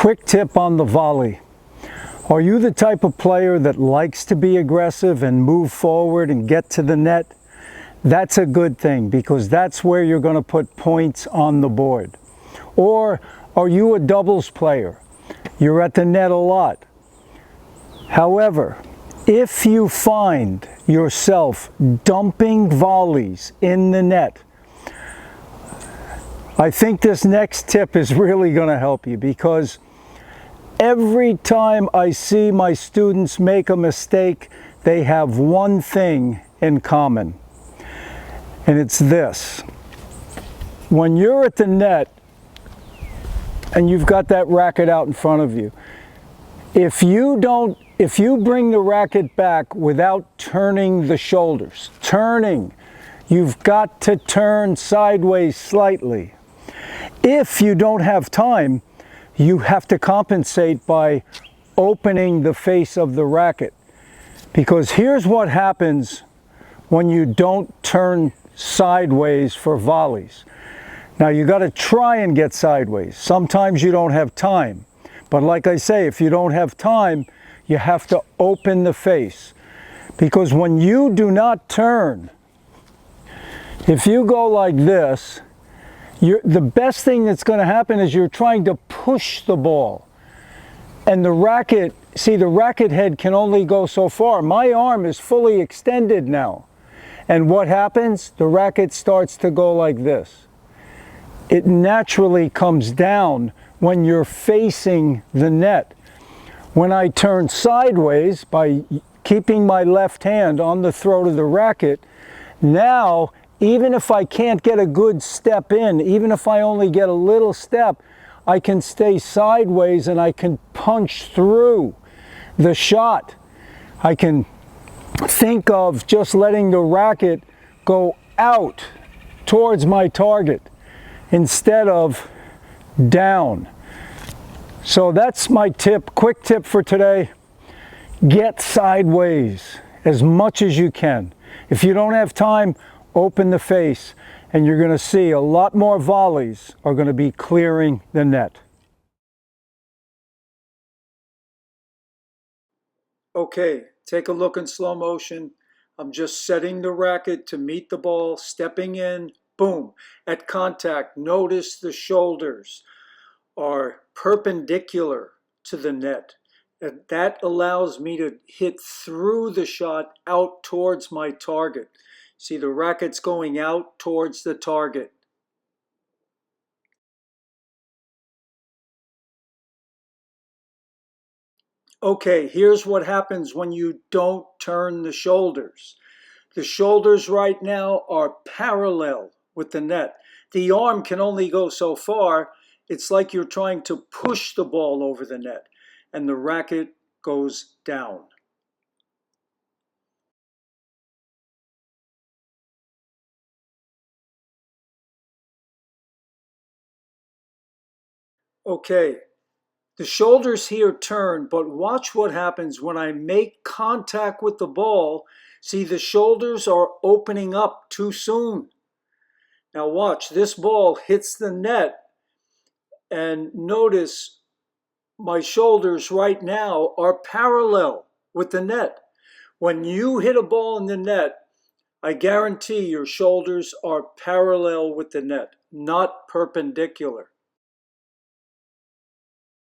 Quick tip on the volley. Are you the type of player that likes to be aggressive and move forward and get to the net? That's a good thing, because that's where you're going to put points on the board. Or are you a doubles player? You're at the net a lot. However, if you find yourself dumping volleys in the net, I think this next tip is really going to help you, because every time I see my students make a mistake, they have one thing in common, and it's this. When you're at the net and you've got that racket out in front of you, if you bring the racket back without turning the shoulders, you've got to turn sideways slightly. If you don't have time, you have to compensate by opening the face of the racket. Because here's what happens when you don't turn sideways for volleys. Now you got to try and get sideways. Sometimes you don't have time. But like I say, if you don't have time, you have to open the face. Because when you do not turn, if you go like this, the best thing that's going to happen is you're trying to push the ball. And the racket, see, the racket head can only go so far. My arm is fully extended now. And what happens? The racket starts to go like this. It naturally comes down when you're facing the net. When I turn sideways by keeping my left hand on the throat of the racket, now, even if I can't get a good step in, even if I only get a little step, I can stay sideways and I can punch through the shot. I can think of just letting the racket go out towards my target instead of down. So that's my tip, quick tip for today. Get sideways as much as you can. If you don't have time, open the face, and you're going to see a lot more volleys are going to be clearing the net. Okay, take a look in slow motion. I'm just setting the racket to meet the ball, stepping in, boom. At contact, notice the shoulders are perpendicular to the net. And that allows me to hit through the shot out towards my target. See, the racket's going out towards the target. Okay, here's what happens when you don't turn the shoulders. The shoulders right now are parallel with the net. The arm can only go so far. It's like you're trying to push the ball over the net, and the racket goes down. Okay, the shoulders here turn, but watch what happens when I make contact with the ball. See, the shoulders are opening up too soon. Now watch, this ball hits the net, and notice my shoulders right now are parallel with the net. When you hit a ball in the net, I guarantee your shoulders are parallel with the net, not perpendicular.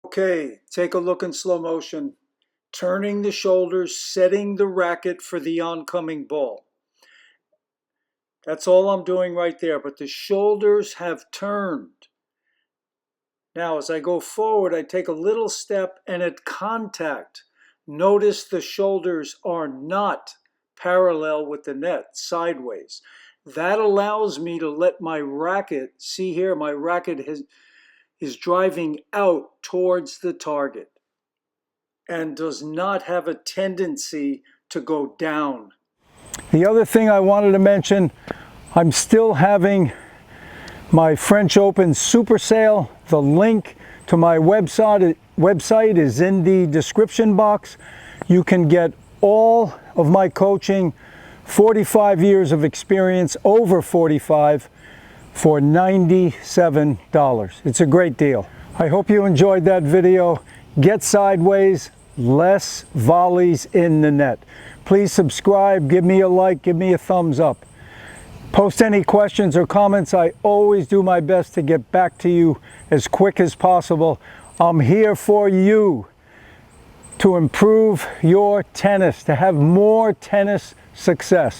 Okay, take a look in slow motion. Turning the shoulders, setting the racket for the oncoming ball. That's all I'm doing right there, but the shoulders have turned. Now, as I go forward, I take a little step, and at contact, notice the shoulders are not parallel with the net, sideways. That allows me to let my racket, see here, my racket is driving out towards the target and does not have a tendency to go down. The other thing I wanted to mention, I'm still having my French Open Super Sale. The link to my website is in the description box. You can get all of my coaching, 45 years of experience, over 45, for $97. It's a great deal. I hope you enjoyed that video. Get sideways, less volleys in the net. Please subscribe, give me a like, give me a thumbs up. Post any questions or comments. I always do my best to get back to you as quick as possible. I'm here for you to improve your tennis, to have more tennis success.